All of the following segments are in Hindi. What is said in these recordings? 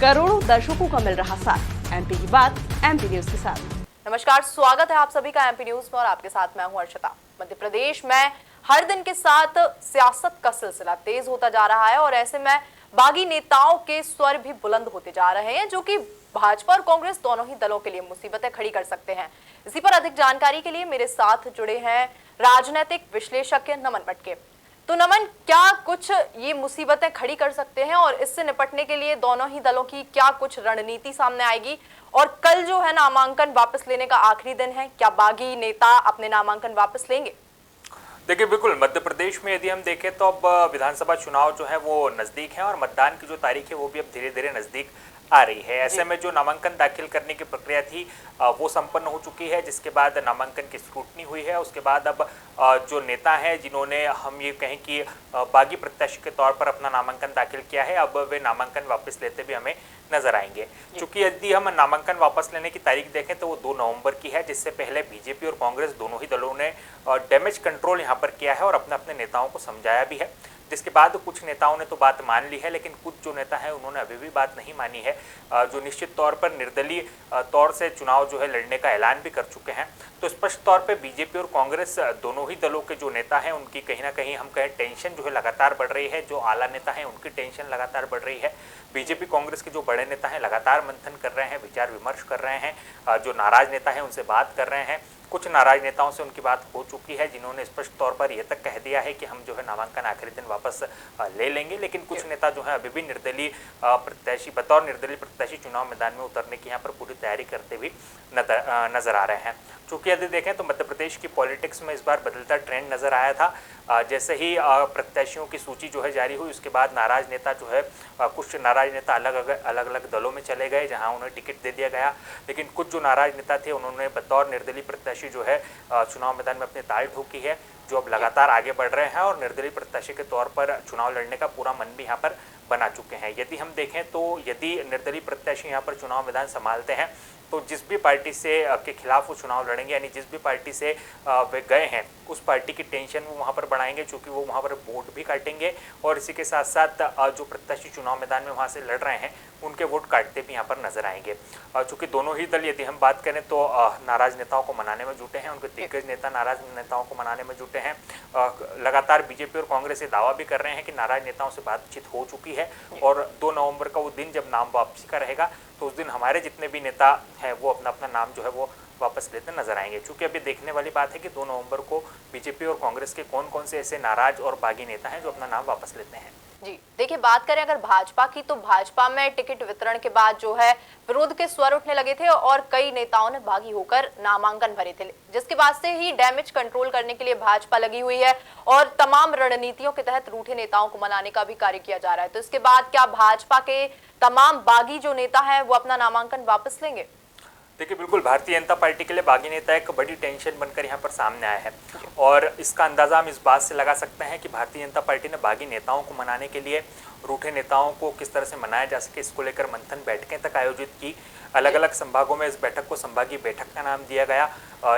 करोड़ों दर्शकों का मिल रहा साथ। एमपी की बात एमपी न्यूज के साथ। नमस्कार, स्वागत है आप सभी का एमपी न्यूज में और आपके साथ मैं हूं अर्षिता। मध्य प्रदेश में हर दिन के साथ सियासत का सिलसिला तेज होता जा रहा है और ऐसे में बागी नेताओं के स्वर भी बुलंद होते जा रहे हैं, जो कि भाजपा और कांग्रेस दोनों ही दलों के लिए मुसीबतें खड़ी कर सकते हैं। इसी पर अधिक जानकारी के लिए मेरे साथ जुड़े हैं राजनीतिक विश्लेषज्ञ नमन भटके। तो नमन, क्या कुछ ये मुसीबतें खड़ी कर सकते हैं और इससे निपटने के लिए दोनों ही दलों की क्या कुछ रणनीति सामने आएगी? और कल जो है नामांकन वापस लेने का आखिरी दिन है, क्या बागी नेता अपने नामांकन वापस लेंगे? देखिए, बिल्कुल मध्य प्रदेश में यदि हम देखें तो अब विधानसभा चुनाव जो है वो नज़दीक है और मतदान की जो तारीख है वो भी अब धीरे धीरे नज़दीक आ रही है। ऐसे में जो नामांकन दाखिल करने की प्रक्रिया थी वो संपन्न हो चुकी है, जिसके बाद नामांकन की स्क्रूटनी हुई है। उसके बाद अब जो नेता हैं जिन्होंने हम ये कहें कि बागी प्रत्याशी के तौर पर अपना नामांकन दाखिल किया है, अब वे नामांकन वापस लेते भी हमें नजर आएंगे। क्योंकि यदि हम नामांकन वापस लेने की तारीख देखें तो वो 2 नवंबर की है, जिससे पहले बीजेपी और कांग्रेस दोनों ही दलों ने डैमेज कंट्रोल यहाँ पर किया है और अपने अपने नेताओं को समझाया भी है। जिसके बाद कुछ नेताओं ने तो बात मान ली है, लेकिन कुछ जो नेता हैं उन्होंने अभी भी बात नहीं मानी है, जो निश्चित तौर पर निर्दलीय तौर से चुनाव जो है लड़ने का ऐलान भी कर चुके हैं। तो स्पष्ट तौर पे बीजेपी और कांग्रेस दोनों ही दलों के जो नेता हैं उनकी कहीं ना कहीं हम कहें टेंशन जो है लगातार बढ़ रही है। जो आला नेता हैं उनकी टेंशन लगातार बढ़ रही है। बीजेपी कांग्रेस के जो बड़े नेता हैं लगातार मंथन कर रहे हैं, विचार विमर्श कर रहे हैं, जो नाराज नेता हैं उनसे बात कर रहे हैं। कुछ नाराज नेताओं से उनकी बात हो चुकी है, जिन्होंने स्पष्ट तौर पर यह तक कह दिया है कि हम जो है नामांकन आखिरी दिन वापस ले लेंगे। लेकिन कुछ नेता जो है अभी भी निर्दलीय प्रत्याशी बतौर निर्दलीय प्रत्याशी चुनाव मैदान में उतरने की यहाँ पर पूरी तैयारी करते भी नजर आ रहे हैं। चूंकि यदि देखें तो मध्य प्रदेश की पॉलिटिक्स में इस बार बदलता ट्रेंड नजर आया था। जैसे ही प्रत्याशियों की सूची जो है जारी हुई, उसके बाद नाराज नेता जो है कुछ नाराज नेता अलग अलग दलों में चले गए जहां उन्हें टिकट दे दिया गया। लेकिन कुछ जो नाराज नेता थे उन्होंने बतौर निर्दलीय प्रत्याशी जो है चुनाव मैदान में अपनी ताल ठोकी है, जो अब लगातार आगे बढ़ रहे हैं और निर्दलीय प्रत्याशी के तौर पर चुनाव लड़ने का पूरा मन भी यहाँ पर बना चुके हैं। यदि हम देखें तो यदि निर्दलीय प्रत्याशी यहाँ पर चुनाव मैदान संभालते हैं तो जिस भी पार्टी से के खिलाफ वो चुनाव लड़ेंगे, यानी जिस भी पार्टी से वे गए हैं उस पार्टी की टेंशन वो वहाँ पर बढ़ाएंगे, क्योंकि वो वहाँ पर वोट भी काटेंगे और इसी के साथ साथ जो प्रत्याशी चुनाव मैदान में वहाँ से लड़ रहे हैं उनके वोट काटते भी यहाँ पर नजर आएंगे। चूँकि दोनों ही दल यदि हम बात करें तो नाराज नेताओं को मनाने में जुटे हैं, उनके दिग्गज नेता नाराज नेताओं को मनाने में जुटे हैं। लगातार बीजेपी और कांग्रेस ये दावा भी कर रहे हैं कि नाराज नेताओं से बातचीत हो चुकी है और 2 नवंबर का वो दिन जब नाम वापसी का रहेगा तो उस दिन हमारे जितने भी नेता हैं वो अपना अपना नाम जो है वो वापस लेते नजर आएंगे। क्योंकि अभी देखने वाली बात है कि 2 नवंबर को बीजेपी और कांग्रेस के कौन कौन से ऐसे नाराज और बागी नेता हैं जो अपना नाम वापस लेते हैं। जी देखिए, बात करें अगर भाजपा की, तो भाजपा में टिकट वितरण के बाद जो है विरोध के स्वर उठने लगे थे और कई नेताओं ने बागी होकर नामांकन भरे थे, जिसके बाद से ही डैमेज कंट्रोल करने के लिए भाजपा लगी हुई है और तमाम रणनीतियों के तहत रूठे नेताओं को मनाने का भी कार्य किया जा रहा है। तो इसके बाद क्या भाजपा के तमाम बागी जो नेता है वो अपना नामांकन वापस लेंगे? देखिए, बिल्कुल भारतीय जनता पार्टी के लिए बागी नेता एक बड़ी टेंशन बनकर यहाँ पर सामने आया है और इसका अंदाजा हम इस बात से लगा सकते हैं कि भारतीय जनता पार्टी ने बागी नेताओं को मनाने के लिए रूठे नेताओं को किस तरह से मनाया जा सके इसको लेकर मंथन बैठकें तक आयोजित की। अलग अलग संभागों में इस बैठक को संभागीय बैठक का नाम दिया गया,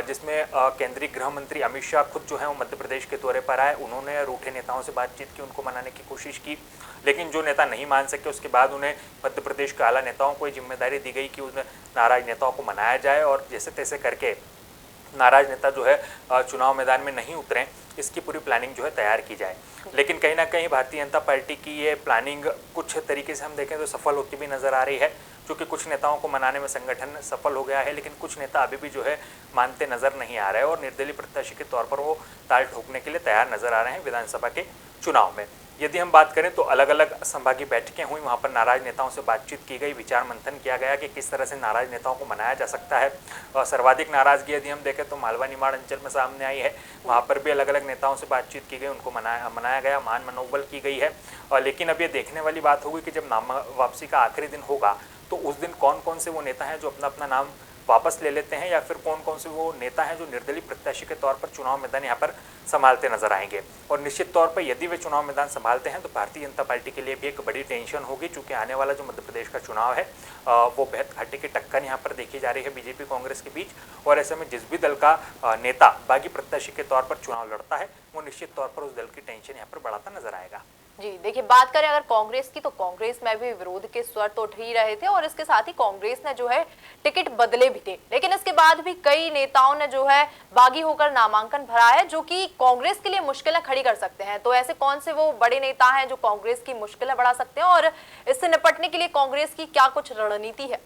जिसमें केंद्रीय गृह मंत्री अमित शाह खुद जो है वो मध्य प्रदेश के दौरे पर आए। उन्होंने रूठे नेताओं से बातचीत की, उनको मनाने की कोशिश की, लेकिन जो नेता नहीं मान सके उसके बाद उन्हें मध्य प्रदेश के आला नेताओं को ये जिम्मेदारी दी गई कि उन नाराज नेताओं को मनाया जाए और जैसे तैसे करके नाराज नेता जो है चुनाव मैदान में नहीं उतरें, इसकी पूरी प्लानिंग जो है तैयार की जाए। लेकिन कहीं ना कहीं भारतीय जनता पार्टी की ये प्लानिंग कुछ तरीके से हम देखें तो सफल होती भी नजर आ रही है, क्योंकि कुछ नेताओं को मनाने में संगठन सफल हो गया है, लेकिन कुछ नेता अभी भी जो है मानते नजर नहीं आ रहे हैं और निर्दलीय प्रत्याशी के तौर पर वो ताल ठोकने के लिए तैयार नजर आ रहे हैं विधानसभा के चुनाव में। यदि हम बात करें तो अलग अलग संभागीय बैठकें हुई, वहाँ पर नाराज नेताओं से बातचीत की गई, विचार मंथन किया गया कि किस तरह से नाराज नेताओं को मनाया जा सकता है। सर्वाधिक नाराजगी यदि हम देखें तो मालवा निमाड़ अंचल में सामने आई है, वहाँ पर भी अलग अलग नेताओं से बातचीत की गई, उनको मनाया गया, मान मनोबल की गई है। लेकिन अब ये देखने वाली बात होगी कि जब नाम वापसी का आखिरी दिन होगा तो उस दिन कौन कौन से वो नेता हैं जो अपना अपना नाम वापस ले लेते हैं, या फिर कौन कौन से वो नेता हैं जो निर्दलीय प्रत्याशी के तौर पर चुनाव मैदान यहाँ पर संभालते नजर आएंगे। और निश्चित तौर पर यदि वे चुनाव मैदान संभालते हैं तो भारतीय जनता पार्टी के लिए भी एक बड़ी टेंशन होगी, क्योंकि आने वाला जो मध्य प्रदेश का चुनाव है वो बेहद घाटे की टक्कर यहाँ पर देखी जा रही है बीजेपी कांग्रेस के बीच। और ऐसे में जिस भी दल का नेता बागी प्रत्याशी के तौर पर चुनाव लड़ता है वो निश्चित तौर पर उस दल की टेंशन यहाँ पर बढ़ाता नजर आएगा। जी देखिए, बात करें अगर कांग्रेस की, तो कांग्रेस में भी विरोध के स्वर तो उठ ही रहे थे और इसके साथ ही कांग्रेस ने जो है टिकट बदले भी थे, लेकिन इसके बाद भी कई नेताओं ने जो है बागी होकर नामांकन भरा है, जो कि कांग्रेस के लिए मुश्किलें खड़ी कर सकते हैं। तो ऐसे कौन से वो बड़े नेता हैं जो कांग्रेस की मुश्किलें बढ़ा सकते हैं और इससे निपटने के लिए कांग्रेस की क्या कुछ रणनीति है?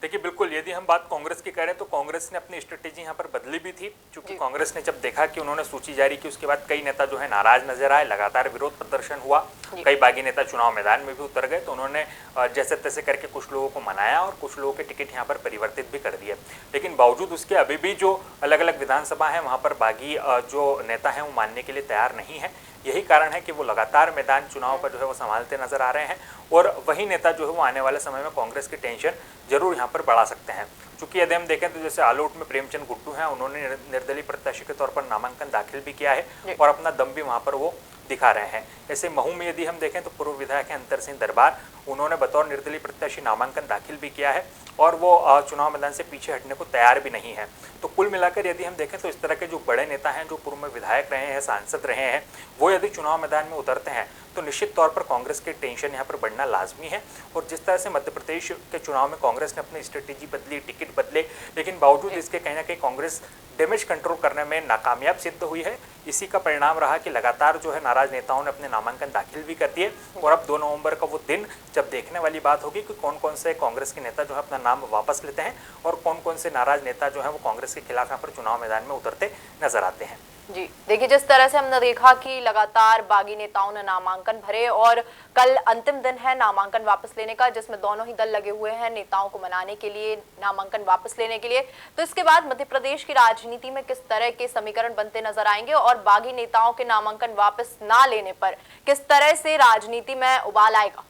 देखिए बिल्कुल, यदि हम बात कांग्रेस की करें तो कांग्रेस ने अपनी स्ट्रेटेजी यहाँ पर बदली भी थी, क्योंकि कांग्रेस ने जब देखा कि उन्होंने सूची जारी की उसके बाद कई नेता जो है नाराज नजर आए, लगातार विरोध प्रदर्शन हुआ, कई बागी नेता चुनाव मैदान में भी उतर गए, तो उन्होंने जैसे तैसे करके कुछ लोगों को मनाया और कुछ लोगों के टिकट यहाँ पर परिवर्तित भी कर दिए। लेकिन बावजूद उसके अभी भी जो अलग अलग विधानसभा है वहाँ पर बागी जो नेता है वो मानने के लिए तैयार नहीं है। यही कारण है कि वो लगातार मैदान चुनाव का जो है वो संभालते नजर आ रहे हैं और वही नेता जो है वो आने वाले समय में कांग्रेस की टेंशन जरूर यहाँ पर बढ़ा सकते हैं। क्योंकि यदि हम देखें तो जैसे आलोट में प्रेमचंद गुड्डू हैं, उन्होंने निर्दलीय प्रत्याशी के तौर पर नामांकन दाखिल भी किया है और अपना दम भी वहाँ पर वो दिखा रहे हैं। ऐसे महू में यदि हम देखें तो पूर्व विधायक हैं अंतर सिंह दरबार, उन्होंने बतौर निर्दलीय प्रत्याशी नामांकन दाखिल भी किया है और वो चुनाव मैदान से पीछे हटने को तैयार भी नहीं है। तो कुल मिलाकर यदि हम देखें तो इस तरह के जो बड़े नेता हैं, जो पूर्व में विधायक रहे हैं, सांसद रहे हैं, वो यदि चुनाव मैदान में उतरते हैं तो निश्चित तौर पर कांग्रेस की टेंशन यहाँ पर बढ़ना लाजमी है। और जिस तरह से मध्य प्रदेश के चुनाव में कांग्रेस ने अपनी स्ट्रेटेजी बदली, टिकट बदले, लेकिन बावजूद इसके कहीं ना कहीं कांग्रेस डैमेज कंट्रोल करने में नाकामयाब सिद्ध हुई है। इसी का परिणाम रहा कि लगातार जो है नाराज नेताओं ने अपने नामांकन दाखिल भी कर दिए और अब 2 नवंबर का वो दिन जब देखने वाली बात होगी कि कौन कौन से कांग्रेस के नेता जो है अपना नाम वापस लेते हैं और कौन कौन से नाराज नेता जो है वो कांग्रेस के खिलाफ यहाँ पर चुनाव मैदान में उतरते नजर आते हैं। जी देखिए, जिस तरह से हमने देखा कि लगातार बागी नेताओं ने नामांकन भरे और कल अंतिम दिन है नामांकन वापस लेने का, जिसमें दोनों ही दल लगे हुए हैं नेताओं को मनाने के लिए, नामांकन वापस लेने के लिए। तो इसके बाद मध्य प्रदेश की राजनीति में किस तरह के समीकरण बनते नजर आएंगे और बागी नेताओं के नामांकन वापस ना लेने पर किस तरह से राजनीति में उबाल आएगा?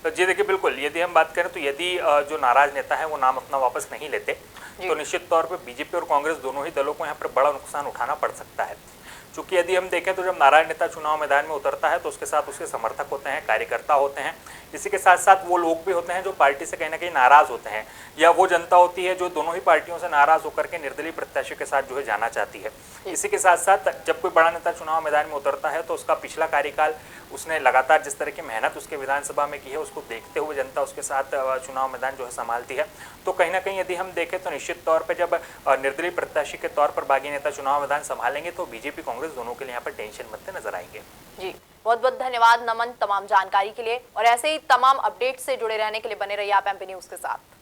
तो जी देखिए बिल्कुल, यदि हम बात करें तो यदि जो नाराज नेता है वो नाम अपना वापस नहीं लेते तो निश्चित तौर पे बीजेपी और कांग्रेस दोनों ही दलों को यहाँ पर बड़ा नुकसान उठाना पड़ सकता है। क्योंकि यदि हम देखें तो जब नाराज नेता चुनाव मैदान में उतरता है तो उसके साथ उसके समर्थक होते हैं, कार्यकर्ता होते हैं, इसी के साथ साथ वो लोग भी होते हैं जो पार्टी से कहीं ना कहीं नाराज होते हैं, या वो जनता होती है जो दोनों ही पार्टियों से नाराज होकर के निर्दलीय प्रत्याशी के साथ जो है जाना चाहती है। इसी के साथ साथ जब कोई बड़ा नेता चुनाव मैदान में उतरता है तो उसका पिछला कार्यकाल, उसने लगातार जिस तरह की मेहनत उसके विधानसभा में की है, उसको देखते हुए जनता उसके साथ चुनाव मैदान जो है संभालती है। तो कहीं ना कहीं यदि हम देखें तो निश्चित तौर पर जब निर्दलीय प्रत्याशी के तौर पर बागी नेता चुनाव मैदान संभालेंगे तो बीजेपी कांग्रेस दोनों के लिए यहाँ पर टेंशन बनते नजर आएंगे। जी बहुत बहुत धन्यवाद नमन तमाम जानकारी के लिए, और ऐसे ही तमाम अपडेट से जुड़े रहने के लिए बने रहिए आप एमपी न्यूज के साथ।